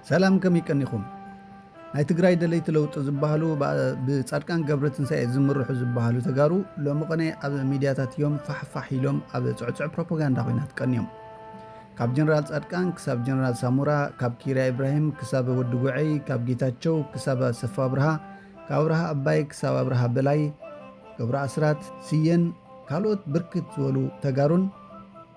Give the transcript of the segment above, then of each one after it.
ሰላም ከመይቀኒኹም ናይ ትግራይ ደለይቲ ለውጥ ዝበሃሉ ብጻድቃን ገብረትንሳኤ ዝምርሑ ዝበሃሉ ተጋሩ ሎሚ ቀነ ኣብ ሚድያታት እዮም ፋሕፋሕ ኢሎም ኣብ ጽዕጽዕ ፕሮፓጋንዳ ኮይናት ቀንዮም ካብ ጀነራል ጻድቃን ክሳብ ጀነራል ሳሙራ ካብ ኪራ ኢብራሂም ክሳብ ወዲ ጉዐይ ካብ ጌታቸው ክሳብ ሰፋ ብርሃ ካብ ብርሃ አባይ ክሳብ ብርሃ በላይ ገብረ አስራት ስየን ካልኦት ብርክት ዝበሉ ተጋሩን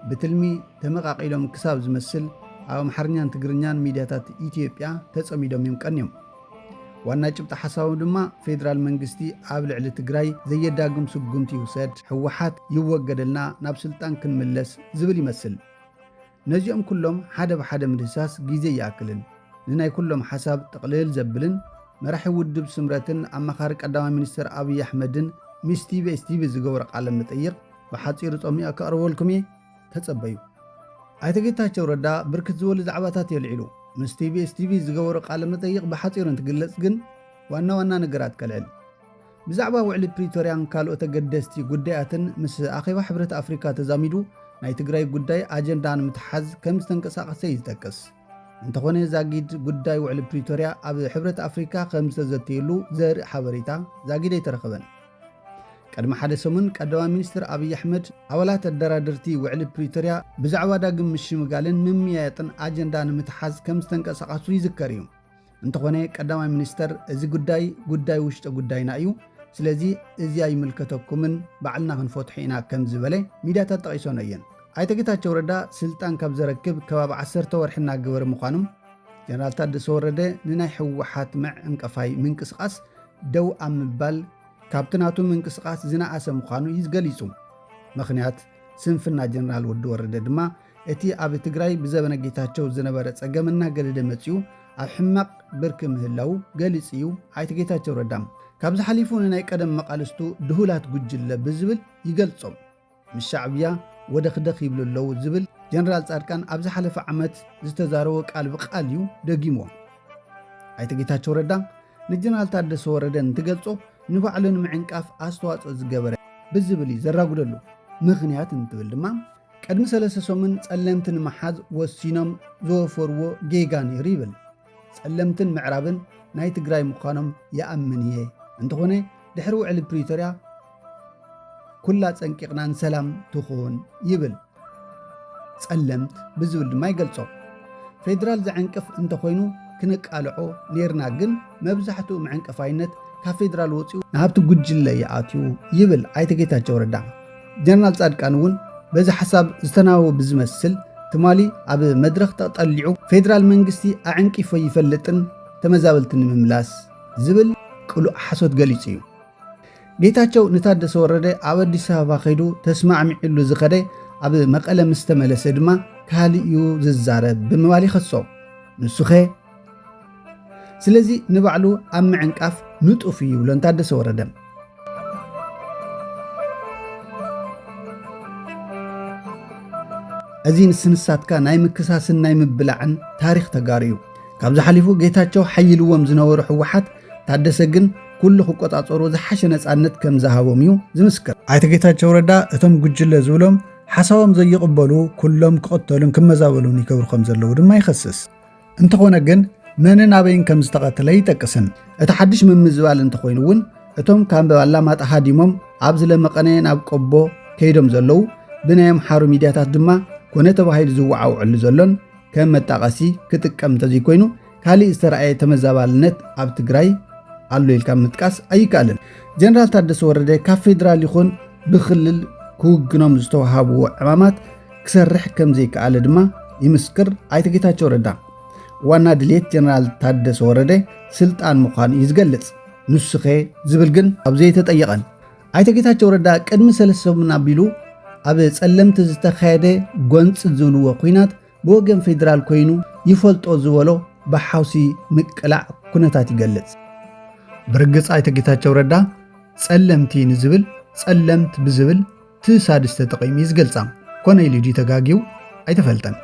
ብትልሚ ተመቃቂሎም ክሳብ ዝመስል ኣብ አምሓርኛን ትግርኛን ሚድያታት ኢትዮጵያ ተጸሚዶም ይምቀንዮም ዋና ጭብጣ ሓሳቡ ድማ ፌደራል መንግስቲ ኣብ ልዕሊ ትግራይ ዘየዳግም ስጉምቲ ይውሰድ ህወሓት ይወገደልና ናብ ስልጣን ክንምለስ ዝብል ይመስል ነዚኦም ኩሎም ሓደ ብሓደ ምድሳስ ግዜ ይኣክልን ንናይ ኩሎም ሓሳብ ጥቕልል ዘብልን መራሒ ውድብ ስምረትን ኣማኻሪ ቀዳማይ ሚኒስትር አብይ አሕመድን ሚስ ቲቪ ዝገበረ ቃለ መጠይቕ ብሓፂሩ ጾሚኣ ከቕርበልኩም እየ ተጸበዩ ኣይተ ጌታቸው ረዳ ብርክት ዝበሉ ዛዕባታት የልዒሉ ምስ ቲቪ ዝገበሩ ቃለ መጠይቕ ብሓፂሩ እንትግለጽ ግን ዋና ነገራት ከልዕል ብዛዕባ ውዕሊ ፕሪቶሪያን ካልኦት ተገደስቲ ጉዳያትን ምስ ኣኼባ ሕብረት ኣፍሪካ ተዛሚዱ ናይ ትግራይ ጉዳይ ኣጀንዳ ንምትሓዝ ከም ዝተንቀሳቐሰ ይጠቅስ እንተኾነ ዛጊድ ጉዳይ ውዕሊ ፕሪቶሪያ ኣብ ሕብረት ኣፍሪካ ከም ዝተዘተየሉ ዘርኢ ሓበሬታ ዛጊድ ኣይተረኸበን ቀድሚ ሓደ ሰሙን ቀዳማይ ሚኒስትር አብይ አሕመድ ኣባላት ኣደራድርቲ ውዕሊ ፕሪቶሪያ ብዛዕባ ዳግም ምሽምጋልን ምምያጥን ኣጀንዳ ንምትሓዝ ከም ዝተንቀሳቐሱ ይዝከር እዩ እንተኾነ ቀዳማይ ሚኒስትር እዚ ጉዳይ ውሽጢ ጉዳይና እዩ ስለዚ እዚ ኣይምልከተኩምን ባዕልና ክንፈትሖ ኢና ከም ዝበለ ሚድያታት ጠቒሶን እየን ኣይተ ጌታቸው ረዳ ስልጣን ካብ ዘረክብ ከባቢ 10 ወርሒ እናገበረ ምዃኖም ጀነራል ታደሰ ወረደ ንናይ ህወሓት ዕንቀፋይ ምንቅስቓስ ደው ኣብ ምባል ካብቲ ናቱ ምንቅስቓስ ዝነኣሰ ምዃኑ ይዝገሊጹ ምኽንያት ስንፍና ጀነራል ወዲ ወረደ ድማ እቲ ኣብ ትግራይ ብዘበነ ጌታቸው ዝነበረ ጸገም እናገለደ መጺኡ ኣብ ሕማቕ ብርኪ ምህላው ገሊጽ እዩ ኣይተ ጌታቸው ረዳም ካብ ዝሓሊፉ ንናይ ቀደም መቃልስቱ ድሁላት ጉጅለ ብዝብል ይገልጾም ምስ ሻዕብያ ወደ ክደኽ ይብሉ ኣለዉ ዝብል ጀነራል ጻድቃን ኣብ ዝሓለፈ ዓመት ዝተዛረቦ ቃል ብቓል እዩ ደጊሞ ኣይተ ጌታቸው ረዳ ንጀነራል ታደሰ ወረደ እንትገልጾ ንባዕሉ ንምዕንቃፍ ኣስተዋጽኦ ዝገበረ ብዝብል ዘራጉደሉ ምኽንያት እንትብል ድማ ቀድሚ 3 ሰሙን ጸለምትን መሓዝ ወሲኖም ዘወፈርዎ ጌጋ ነይሩ ይብል ጸለምትን ምዕራብን ናይ ትግራይ ምዃኖም ይኣምን እየ እንተኾነ ድሕሪ ውዕሊ ፕሪቶሪያ ኩላ ጸንቂቕናን ሰላም ትኹን ይብል ጸለምት ብዝብል ድማ ይገልጾ ፌደራል ዘዕንቅፍ እንተኾይኑ ክነቃልዖ ኔርና ግን መብዛሕትኡ መዕንቀፋይነት ካብ ፌደራል ወፂኡ ናብቲ ጉጅለ ይኣትዩ ይብል ኣይተ ጌታቸው ረዳ ጀነራል ጻድቃን እውን በዚ ሓሳብ ዝተናበቡ ብዝመስል ትማሊ ኣብ መድረኽ ተጠሊዑ ፌደራል መንግስቲ ኣዕንቂፎ ይፈልጥን ተመዛበልትን ንምምላስ ዝብል ቅሉዕ ሓሶት ገሊጹ እዩ ጌታቸው ንታደሰ ወረደ ኣብ ኣዲስ ኣበባ ኸይዱ ተስማዕሚዑሉ ዝኸደ ኣብ መቐለ ምስ ተመለሰ ድማ ካሊእ እዩ ዝዛረብ ብምባል ይኸሶ ንሱኸ ስለዚ ንባዕሉ ኣብ ምዕንቃፍ ንጡፍ እዩ ብሎ ታደሰ ወረደ እዚ ንስንሳትካ ናይ ምክሳስን ናይ ምብላዕን ታሪክ ተጋሩ እዩ ካብ ዝሓሊፉ ጌታቸው ሓይልዎም ዝነበሩ ህወሓት ታደሰ ግን ኩሉ ክቆጻጸሩ ዝሓሸ ነጻነት ከም ዝሃቦም እዩ ዝምስክር ኣይተ ጌታቸው ረዳ እቶም ጉጅለ ዝብሎም ሓሳቦም ዘይቕበሉ ኩሎም ክቕተሉን ክመዛበሉን ይገብሩ ከም ዘለዉ ድማ ይኸስስ እንተኾነ ግን መንን ኣበይን ከም ዝተቐተለ ይጠቅስን እቲ ሓድሽ ምምዝባል እንተኾይኑ እውን እቶም ካብ ኣላማጣ ሃዲሞም ኣብ ዝለመቐነ ናብ ቆቦ ከይዶም ዘለዉ ብናይ ኣምሓሩ ሚድያታት ድማ ኮነ ተባሂሉ ዝወዓውዕሉ ዘሎን ከም መጣቐሲ ክጥቀም እንተዘይኮይኑ ካሊእ ዝተረኣየ ተመዛባልነት ኣብ ትግራይ ኣሎ ኢልካ ምጥቃስ ኣይከኣልን ጀነራል ታደሰ ወረደ ካብ ፌደራል ይኹን ብክልል ክውግኖም ዝተዋሃብዎ ዕማማት ክሰርሕ ከም ዘይከኣለ ድማ ይምስክር ኣይተ ጌታቸው ረዳ ዋና ድሌት ጀነራል ታደሰ ወረደ ስልጣን ምዃኑ ይዝገልጽ ንሱኸ ዝብል ግን ኣብ ዘይተጠየቐን ኣይተ ጌታቸው ረዳ ቅድሚ 3 ሰሙን ኣቢሉ ኣብ ጸለምቲ ዝተኻየደ ጎንፂ ዝብልዎ ኩናት ብወገን ፌደራል ኮይኑ ይፈልጦ ዝበሎ ብሓውሲ ምቅላዕ ኩነታት ይገልጽ ብርግጽ ኣይተ ጌታቸው ረዳ ጸለምቲ ንዝብል ጸለምት ብዝብል ትሳድስተ ተጠቒሙ ይዝገልጻ ኮነ ኢሉ ተጋጊው ኣይተፈልጠን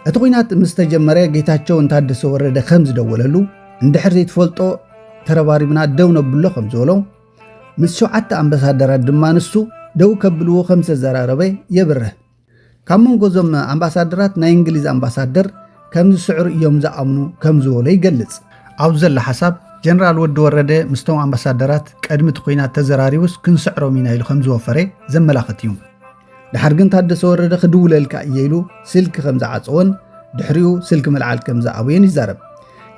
እቲ ኩናት ምስ ተጀመረ ጌታቸው ታደሰ ወረደ ከም ዝደወለሉ እንድሕር ዘይትፈልጦ ተረባሪብና ደው ነብሎ ከም ዝበሎ ምስ 7 ኣምባሳደራት ድማ ንሱ ደው ከብልዎ ከም ዝተዘራረበ የብርህ ካብ መንጎ ዞም ኣምባሳደራት ናይ እንግሊዝ ኣምባሳደር ከምዚ ስዕር እዮም ዝኣምኑ ከም ዝበሎ ይገልጽ። ኣብዚ ዘሎ ሓሳብ ጀነራል ወዲ ወረደ ምስቶም ኣምባሳደራት ቀድሚ እቲ ኩናት ተዘራሪቡስ ክንስዕሮም ኢና ኢሉ ከም ዝወፈረ ዘመላኽት እዩ። ድሓር ግን ታደሰ ወረደ ክድውለልካ እየ ኢሉ ስልኪ ከም ዝዓፀወን ድሕሪኡ ስልኪ ምልዓል ከም ዝኣበየን ይዛረብ።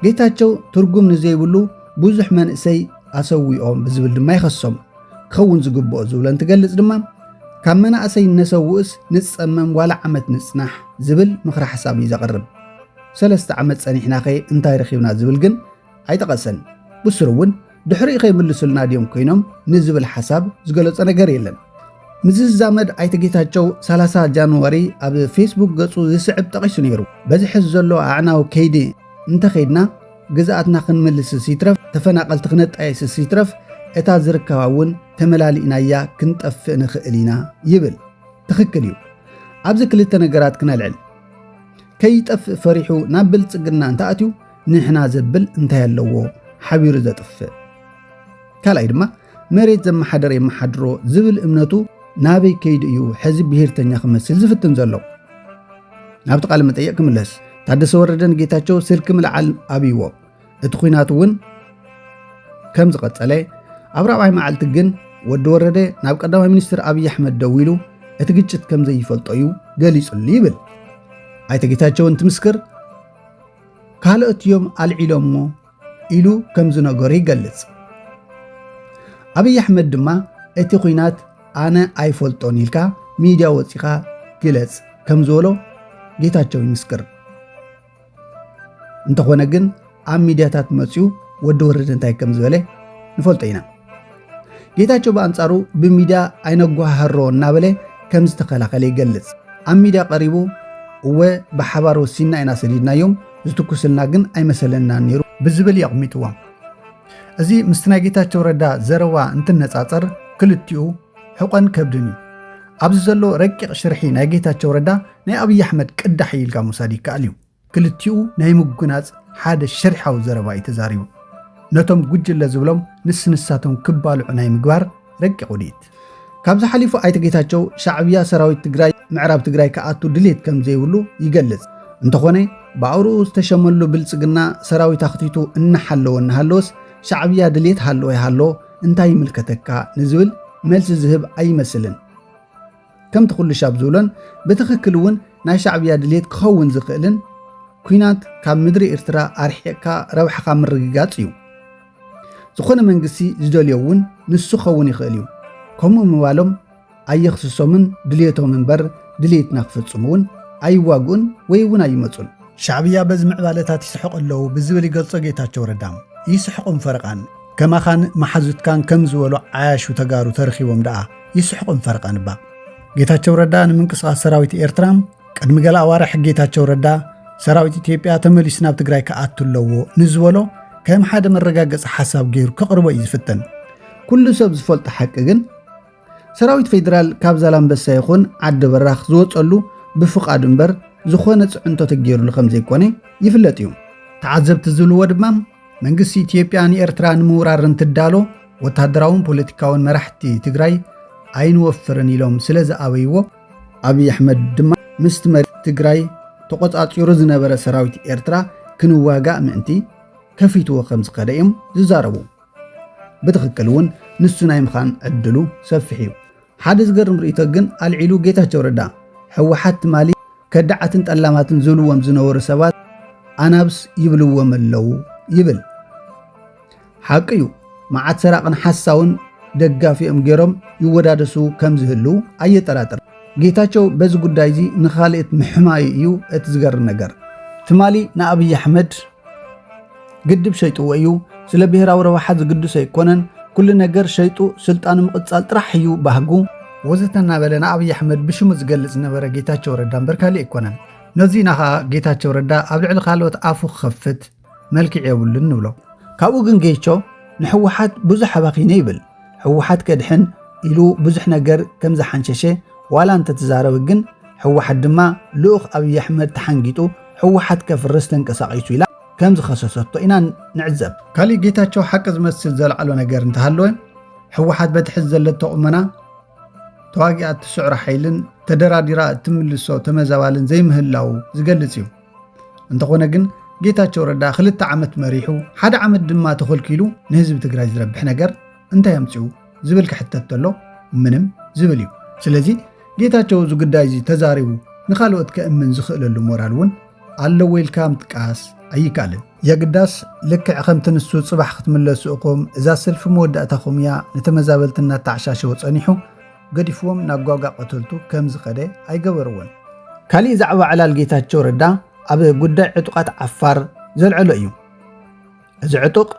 ጌታቸው ትርጉም ንዘይብሉ ብዙሕ መንእሰይ ኣሰዊኦም ብዝብል ድማ ይኸሶም። ክኸውን ዝግብኦ ዝብሎ እንትገልጽ ድማ ካብ መናእሰይ ነሰውእስ ንጸመም ዋላ ዓመት ንጽናሕ ዝብል ምኽሪ ሓሳብ እዩ ዘቕርብ። 3 ዓመት ጸኒሕና ኸ እንታይ ረኺብና ዝብል ግን ኣይጠቐሰን። ብስሩ እውን ድሕሪኡ ከይምልሱልና ድዮም ኮይኖም ንዝብል ሓሳብ ዝገለጸ ነገር የለን። ምዝ ዝዛመድ ኣይተ ጌታቸው 30 ጃንዋሪ ኣብ ፌስቡክ ገጹ ዝስዕብ ጠቒሱ ነይሩ። በዚ ሕዚ ዘሎ ኣዕናዊ ከይዲ እንተኸይድና ግዛኣትና ክንምልስስ ይትረፍ፣ ተፈናቐልቲ ክነጣየስስ ይትረፍ፣ እታ ዝርከባ እውን ተመላሊእናያ ክንጠፍእ ንኽእል ኢና ይብል። ትኽክል እዩ። ኣብዚ ክልተ ነገራት ክነልዕል። ከይጠፍእ ፈሪሑ ናብ ብልጽግና እንተኣትዩ ንሕና ዘብል እንታይ ኣለዎ ሓቢሩ ዘጥፍእ። ካልኣይ ድማ መሬት ዘመሓደር የመሓድሮ ዝብል እምነቱ ናበይ ከይዲ እዩ ሕዚ ብሄርተኛ ክመስል ዝፍትን ዘሎ። ናብቲ ቃል መጠየቅ ክምለስ። ታደሰ ወረደን ጌታቸው ስልኪ ምልዓል ኣብይዎ እቲ ኩናት እውን ከም ዝቐጸለ ኣብ 4ይ መዓልቲ ግን ወዲ ወረደ ናብ ቀዳማይ ሚኒስትር ኣብይ ኣሕመድ ደው ኢሉ እቲ ግጭት ከም ዘይፈልጦ እዩ ገሊጹሉ ይብል። ኣይተ ጌታቸው እንትምስክር ካልኦት እዮም ኣልዒሎሞ ኢሉ ከም ዝነገሩ ይገልጽ። ኣብይ ኣሕመድ ድማ እቲ ኩናት ኣነ ኣይፈልጦን ኢልካ ሚድያ ወፂኻ ግለጽ ከም ዝበሎ ጌታቸው ይምስክር። እንተኾነ ግን ኣብ ሚድያታት መፅኡ ወዲ ወረደ እንታይ ከም ዝበለ ንፈልጦ ኢና። ጌታቸው በአንጻሩ በሚዲያ አይነጓሃሮ እናበለ ከም ዝተከላከለ ይገልጽ። ኣብ ሚድያ ቀሪቡ እወ በሓባር ወሲና ኢና ሰዲድናዮም ዝትኩስልና ግን ኣይመሰለና ነይሩ ብዝብል ይቕሚጥዎ። እዚ ምስ ናይ ጌታቸው ረዳ ዘረባ እንትነጻጸር ክልቲኡ ሕቆን ከብድን እዩ። ኣብዚ ዘሎ ረቂቕ ሽርሒ ናይ ጌታቸው ረዳ ናይ ኣብይ ኣሕመድ ቅዳሕ ኢልካ ምውሳድ ይከኣል እዩ። ክልቲኡ ናይ ምጉናጽ ሓደ ሽርሓዊ ዘረባ እዩ ተዛሪቡ። ነቶም ጉጅለ ዝብሎም ንስንሳቶም ክባልዑ ናይ ምግባር ረቂቕ ውዲት ካብዚ ሓሊፉ ኣይተ ጌታቸው ሻዕብያ ሰራዊት ትግራይ ምዕራብ ትግራይ ከኣቱ ድሌት ከም ዘይብሉ ይገልጽ። እንተኾነ ብኣውርኡ ዝተሸመሉ ብልጽግና ሰራዊት ኣኽቲቱ እናሓለወ እናሃለወስ ሻዕብያ ድሌት ሃለወ ይሃሎ እንታይ ይምልከተካ ንዝብል መልሲ ዝህብ ኣይመስልን። ከምቲ ኩሉ ሻብ ዝብሎን ብትኽክል እውን ናይ ሻዕብያ ድሌት ክኸውን ዝኽእልን ኩናት ካብ ምድሪ ኤርትራ ኣርሒቕካ ረብሓኻ ምርግጋጽ እዩ። ዝኾነ መንግስቲ ዝደልዮ እውን ንሱ ክኸውን ይኽእል እዩ። ከምኡ ምባሎም ኣየኽስሶምን ድሌቶም እምበር ድሌትና ክፍጽሙ እውን ኣይዋግኡን ወይ እውን ኣይመፁን። ሻዕብያ በዚ ምዕባለታት ይስሕቁ ኣለዉ ብዝብል ይገልጾ ጌታቸው ረዳ ይስሕቁን ፈረቓን ከማኻን ማሓዙትካን ከም ዝበሉ ዓያሹ ተጋሩ ተረኺቦም ደኣ ይስሕቁን ፈረቓን እባ ጌታቸው ረዳ ንምንቅስቓስ ሰራዊት ኤርትራ ቅድሚ ገለ ኣዋርሕ ጌታቸው ረዳ ሰራዊት ኢትዮጵያ ተመሊሱ ናብ ትግራይ ከኣቱ ኣለዎ ንዝበሎ ከም ሓደ መረጋገፂ ሓሳብ ገይሩ ከቕርቦ እዩ ዝፍተን። ኩሉ ሰብ ዝፈልጦ ሓቂ ግን ሰራዊት ፌደራል ካብ ዛላምበሳ ይኹን ዓዲ በራኽ ዝወፀሉ ብፍቓድ እምበር ዝኾነ ጽዕንቶ ተገይሩሉ ከም ዘይኮነ ይፍለጥ እዩ። ተዓዘብቲ ዝብልዎ ድማ መንግስቲ ኢትዮጵያ ንኤርትራ ንምውራር እንትዳሎ ወታደራውን ፖለቲካውን መራሕቲ ትግራይ ኣይንወፍርን ኢሎም ስለ ዝኣበይዎ ኣብይ ኣሕመድ ድማ ምስቲ መሪ ትግራይ ተቆጻጺሩ ዝነበረ ሰራዊት ኤርትራ ክንዋጋእ ምእንቲ ከፊትዎ ከም ዝኸደ እዮም ዝዛረቡ። ብትኽክል እውን ንሱ ናይ ምዃን ዕድሉ ሰፊሕ እዩ። ሓደ ዝገርም ርእይቶ ግን ኣልዒሉ ጌታቸው ረዳ ሕወሓት ትማሊ ከዳዓትን ጠላማትን ዝብልዎም ዝነበሩ ሰባት ኣናብስ ይብልዎም ኣለዉ ይብል። ሓቂ እዩ። መዓት ሰራቕን ሓሳውን ደጋፊኦም ገይሮም ይወዳደሱ ከም ዝህልው ኣየጠራጥር። ጌታቸው በዚ ጉዳይ እዚ ንኻልእት ምሕማይ እዩ እቲ ዝገርም ነገር። ትማሊ ንኣብይ ኣሕመድ ግድብ ሸይጥዎ እዩ ስለ ብሔራዊ ረብሓ ዝግድሶ ኣይኮነን ኩሉ ነገር ሸይጡ ስልጣኑ ምቕጻል ጥራሕ እዩ ባህጉ ወዘተ እናበለ ንኣብይ ኣሕመድ ብሽሙ ዝገልጽ ነበረ ጌታቸው ረዳ እምበር ካልእ ኣይኮነን። ነዚ ናኻ ጌታቸው ረዳ ኣብ ልዕሊ ካልኦት ኣፉ ክኸፍት መልክዕ የብሉን ንብሎ። ካብኡ ግን ጌቾ ንሕወሓት ብዙሕ ኣባኺነ ይብል። ሕወሓት ከድሕን ኢሉ ብዙሕ ነገር ከም ዝሓንሸሸ ዋላ እንተተዛረበ ግን ሕወሓት ድማ ልኡኽ ኣብይ ኣሕመድ ተሓንጊጡ ሕወሓት ከፍርስ ተንቀሳቒሱ ኢላ ከም ዝኸሰሰቶ ኢና ንዕዘብ። ካልእ ጌታቸው ሓቂ ዝመስል ዘለዓሎ ነገር እንተሃለወ ሕወሓት በትሕዝ ዘለቶ ቁመና ተዋጊኣ እትስዕሮ ሓይልን ተደራዲራ እትምልሶ ተመዛባልን ዘይምህላው ዝገልጽ እዩ። እንተኾነ ግን ጌታቸው ረዳ 2 ዓመት መሪሑ 1 ዓመት ድማ ተኸልኪሉ ንህዝቢ ትግራይ ዝረብሕ ነገር እንታይ ኣምፅኡ ዝብል ክሕተት ተሎ ምንም ዝብል እዩ። ስለዚ ጌታቸው እዚ ጉዳይ እዚ ተዛሪቡ ንኻልኦት ከእምን ዝኽእለሉ ሞራል እውን ኣለዎ ኢልካ ምጥቃስ ኣይከኣልን። የግዳስ ልክዕ ከምቲ ንሱ ፅባሕ ክትምለሱ ኢኹም እዛ ሰልፊ መወዳእታኹም እያ ንተመዛበልቲ እናተዓሻሸወ ፀኒሑ ገዲፍዎም ናብ ጓጓ ቀተልቱ ከም ዝኸደ ኣይገበርዎን። ካሊእ ዛዕባ ዕላል ጌታቸው ረዳ ኣብ ጉዳይ ዕጡቃት ዓፋር ዘልዕሎ እዩ። እዚ ዕጡቕ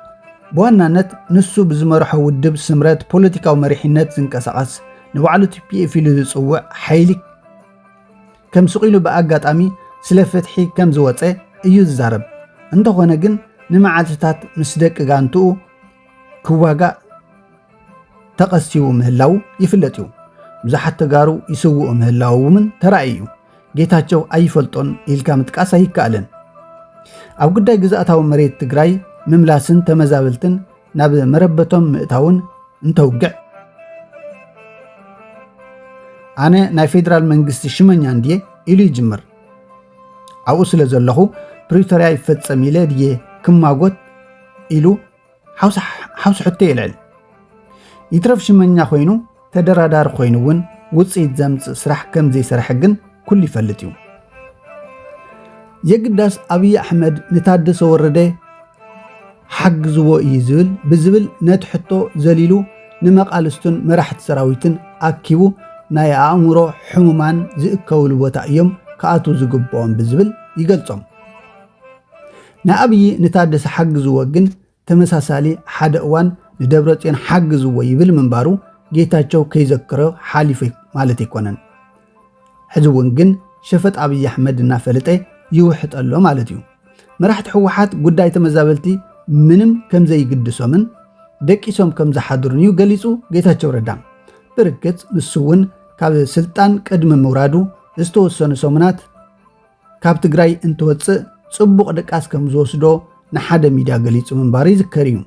ብዋናነት ንሱ ብዝመርሖ ውድብ ስምረት ፖለቲካዊ መሪሕነት ዝንቀሳቐስ ንባዕሉ ቲፒኤፍ ኢሉ ዝፅውዕ ሓይሊ ከም ስቑኢሉ ብኣጋጣሚ ስለ ፍትሒ ከም ዝወፀ እዩ ዝዛረብ። እንተኾነ ግን ንመዓልትታት ምስ ደቂ ጋንትኡ ክዋጋእ ተቐሲቡ ምህላው ይፍለጥ እዩ። ብዙሓት ተጋሩ ይስውኡ ምህላው እውን ተራእዩ እዩ። ጌታቸው ኣይፈልጦን ኢልካ ምጥቃስ ኣይከኣልን። ኣብ ጉዳይ ግዝኣታዊ መሬት ትግራይ ምምላስን ተመዛበልትን ናብ መረበቶም ምእታውን እንተውግዕ ኣነ ናይ ፌደራል መንግስቲ ሽመኛ እንድየ ኢሉ ይጅምር። ኣብኡ ስለ ዘለኹ ፕሪቶርያ ይፈፀም ኢለ ድየ ክማጎት ኢሉ ሓውሲ ሕቶ የልዕል። ይትረፍ ሽመኛ ኮይኑ ተደራዳሪ ኮይኑ እውን ውፅኢት ዘምፅእ ስራሕ ከም ዘይሰርሐ ግን ኩሉ ይፈልጥ እዩ። የግዳስ ኣብይ ኣሕመድ ንታደሰ ወረደ ሓግዝዎ እዩ ብዝብል ነቲ ሕቶ ዘሊሉ ንመቃልስቱን መራሕቲ ሰራዊትን ኣኪቡ ናይ ኣእምሮ ሕሙማን ዝእከውሉ ቦታ እዮም ከኣቱ ዝግብኦም ብዝብል ይገልጾም። ንኣብይ ንታደሰ ሓግዝዎ ግን ተመሳሳሊ ሓደ እዋን ንደብረጽዮን ሓግዝዎ ይብል ምንባሩ ጌታቸው ከይዘክሮ ሓሊፉ ማለት ኣይኮነን። ሕዚ እውን ግን ሸፈጥ ኣብይ ኣሕመድ እናፈለጠ ይውሕጠሎ ማለት እዩ። መራሕቲ ሕወሓት ጉዳይ ተመዛበልቲ ምንም ከም ዘይግድሶምን ደቂሶም ከም ዝሓድሩን እዩ ገሊጹ ጌታቸው ረዳ። ብርግጽ ንሱ እውን ካብ ስልጣን ቅድሚ ምውራዱ ዝተወሰኑ ሰሙናት ካብ ትግራይ እንትወፅእ ጽቡቕ ደቃስ ከም ዝወስዶ ንሓደ ሚድያ ገሊጹ ምንባሩ ይዝከር እዩ።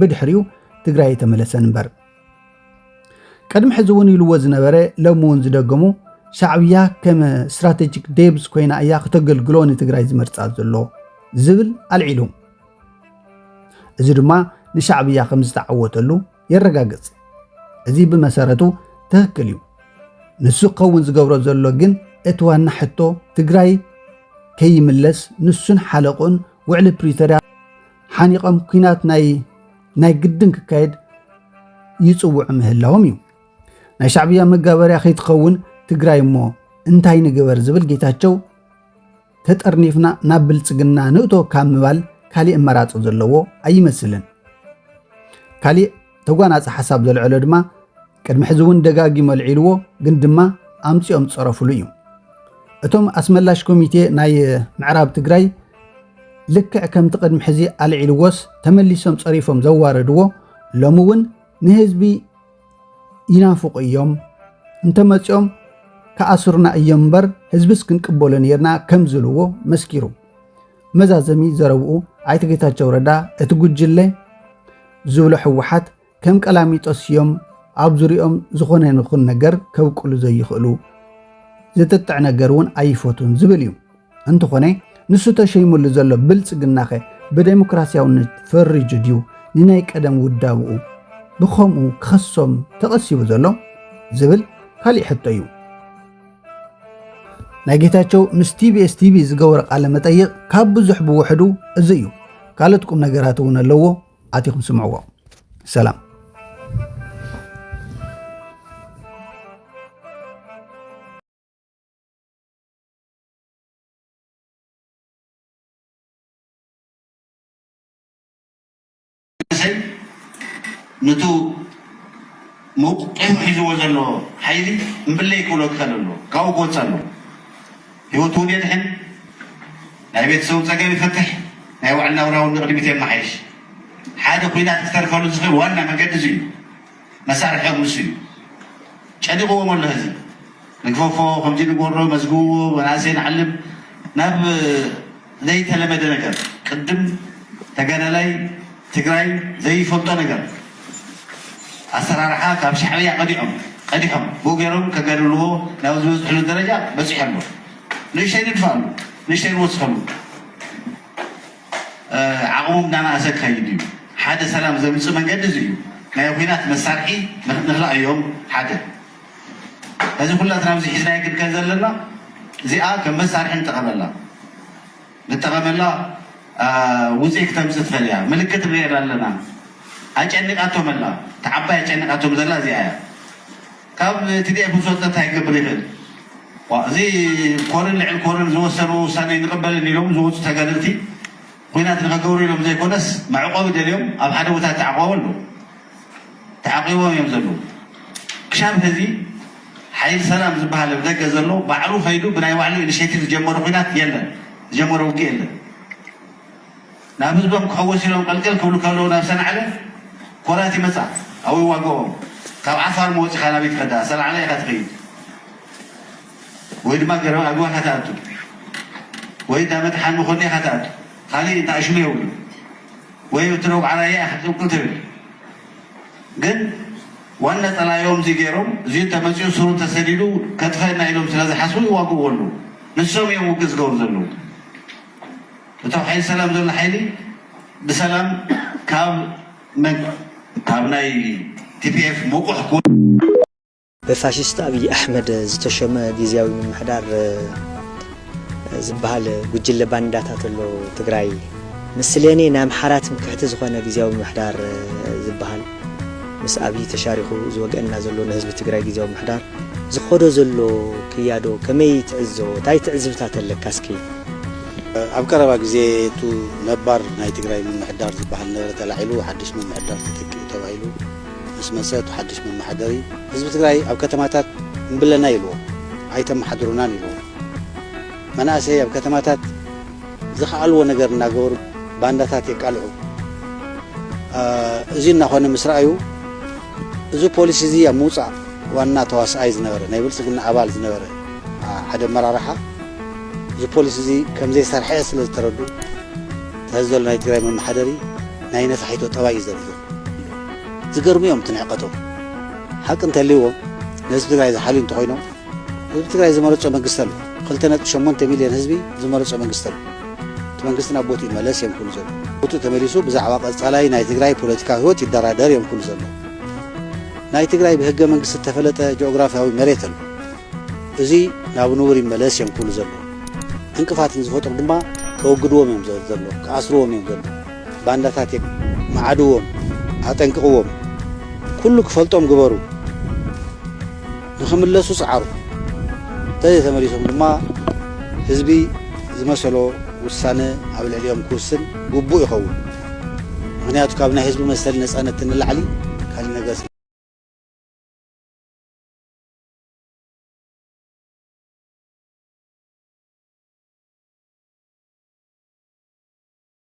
ብድሕሪኡ ትግራይ የተመለሰን እምበር ቀድሚ ሕዚ እውን ኢልዎ ዝነበረ ሎሚ እውን ዝደገሙ ሻዕብያ ከም ስትራቴጂክ ዴብስ ኮይና እያ ክተገልግሎ ንትግራይ ዝመርፃ ዘሎ ዝብል ኣልዒሉ። እዚ ድማ ንሻዕብያ ከም ዝተዓወተሉ የረጋግጽ። እዚ ብመሰረቱ ትክክል እዩ። ንሱ ክኸውን ዝገብሮ ዘሎ ግን እቲ ዋና ሕቶ ትግራይ ከይምለስ ንሱን ሓለቁን ውዕሊ ፕሪቶርያ ሓኒቆም ኩናት ናይ ግድን ክካየድ ይፅውዑ ምህላዎም እዩ። ናይ ሻዕብያ መጋበርያ ከይትኸውን ትግራይ እሞ እንታይ ንግበር ዝብል ጌታቸው ተጠርኒፍና ናብ ብልጽግና ንእቶ ካብ ምባል ካሊእ ኣማራፂ ዘለዎ ኣይመስልን። ካሊእ ተጓናፂ ሓሳብ ዘልዕሎ ድማ ቅድሚ ሕዚ እውን ደጋጊሞ ኣልዒልዎ ግን ድማ ኣምፂኦም ዝፀረፍሉ እዩ። እቶም ኣስመላሽ ኮሚቴ ናይ ምዕራብ ትግራይ ልክዕ ከምቲ ቅድሚ ሕዚ ኣልዒልዎስ ተመሊሶም ፀሪፎም ዘዋረድዎ ሎሚ እውን ንህዝቢ ይናፍቁ እዮም እንተመፂኦም ከኣስሩና እዮም እምበር ህዝብስ ክንቅበሎ ነርና ከም ዝብልዎ መስኪሩ መዛዘሚ ዘረብኡ ኣይተ ጌታቸው ረዳ እቲ ጉጅለ ዝብሎ ሕወሓት ከም ቀላሚጦስ እዮም ኣብ ዙርኦም ዝኾነ ይኹን ነገር ከብቅሉ ዘይኽእሉ ዝጥጥዕ ነገር እውን ኣይፈቱን ዝብል እዩ። እንተኾነ ንሱ ተሸይሙሉ ዘሎ ብልጽግናኸ ብዴሞክራሲያውነት ፈሪጁ ድዩ ንናይ ቀደም ውዳብኡ ብኸምኡ ክኸሶም ተቐሲቡ ዘሎ ዝብል ካሊእ ሕቶ እዩ። ናይ ጌታቸው ምስ ቲቢኤስ ቲቪ ዝገበረ ቃለ መጠይቕ ካብ ብዙሕ ብውሕዱ እዚ እዩ። ካልኦት ቁም ነገራት እውን ኣለዎ። ኣቲኹም ስምዕዎ። ሰላም። ነቱ መውቅዕም ሒዝዎ ዘሎ ሓይሊ እምብለይ ክብሎ ክኸል ኣሎ ካብኡ ክወፅ ኣሎ ህይወቱ እውን የድሕን ናይ ቤተሰቡ ፀገም ይፈትሕ ናይ ባዕልና ናብራውን ንቅድሚት የመሓይሽ ሓደ ኩናት ክተርፈሉ ዝኽእል ዋና መንገዲ እዚ እዩ። መሳርሕኦም ንሱ እዩ። ጨኒቕዎም ኣሎ ህዝቢ ንግፈፎ ከምዚ ንጎሮ መዝግብዎ መናእሰይ ንዓልም ናብ ዘይተለመደ ነገር ቅድም ተጋዳላይ ትግራይ ዘይፈልጦ ነገር ኣሰራርሓ ካብ ሻዕብያ ቀዲሖም ብኡ ገይሮም ከገድልዎ ናብ ዝበፅሕሉ ደረጃ በፂሑ ኣሎ። ንእሽተይ ንድፋሉ ንእሽተይ ንወስኸሉ عقوم دانا أسك هيديو حدا سلام زمن سمن جد زيو ما يوينات مسارحي نخلق يوم حدا هذا كله تناوزي حزنا يمكن كذا لنا زي كم مسارحي نتقبلها نتقبلها وزيك تمسك فليها ملكة بغير لنا أجنك أتوم الله تعبى أجنك أتوم زلا زي كم تدي أبو سلطة هاي قبريل وزي كورن لعل كورن زو سنو سنة نقبل اليوم زو تجارتي وينات نقولي لهم زي كونس مع عقاب اليوم أب حدا وتا تعقوله تعقيبهم يمزلوا كشام هذي حي سلام زبها لبدك زلوا بعرف هيدو بناي وعلي الشيء تجمعوا وينات يلا تجمعوا وكيل نابز بهم كحوس لهم قلقل كلو نفسنا عليه كوراتي مسا أو يواجههم كاب عفار موت خنا بيت خدا سل عليه خطري ويد ما جرى أبوه خطاتو ويد ما تحن مخدي خطاتو خلي أنت أشلي يقول ويتروق على أحد وكتير جن وانا طلع يوم زيجيرهم زين تمسيو سرور تسديدو كتفنا يوم ثلاثة حسوي يواجهوا له نسوي يوم وقز جور زلوا بتوع حي سلام زول حيلي بسلام كابناي TPF موقع كون بفاشيست أبي أحمد زتشم جزاوي من محدار زبال وجل باندات له تجراي مسليني نام حارات مكحت زخانة جزاوي من محدار زبال مس أبي تشاركه زوجنا زلوا نهزب تجراي جزاوي من محدار زخوده زلوا كيادو كميت عزو تايت عزبتات الكاسكي أبكر بقى تو نبار ناي تجراي من محدار زبال نور تلعيلو حدش من محدار تتكي تبعيلو اسمه سات وحدش من محدري حزب تجراي أو كتماتات نبلنا يلو عيتم محدرونا يلو مناسي أو كتماتات زخالو نجر نجور بانداتات يقالعو زين نخون مسرعيو زو بوليس زي موسى وانا تواس عايز نورة نيبل سكون عبال نورة حدا مرارحة زو بوليس زي كم زي سرحية سلز تردو تهزل ناي تجراي من محدري ناي نفحيتو تواي زرزو زقرم يوم تنعقدهم حق انت اليوم ناس تجراي حالين تحوينهم تجراي زمرت من قستلو قلتنا شمون تميليان حزبي زمرت من قستلو تمنقستنا بوتي ملاس يمكن زلو بوتو تمليسو بزعوا قصالاي ناي تجراي بوليتيكا هوت يدرادر يمكن زلو ناي تجراي بهجة منقست تفلت جغرافياوي مريتل ازي ناو نوري ملاس يمكن زلو انكفات نزفوتهم دما كوقدوهم يم زلو كاسروهم يم زلو بانداتات معادوهم أتنقوهم كله كفلتهم جبروا نخمل لسوس عارف تجي ثمريسهم لما حزبي زمسلو والسنة قبل اليوم كوسن جبوا يخون هنا تكابنا حزب مثل ناس أنا تنلعلي خلينا قاس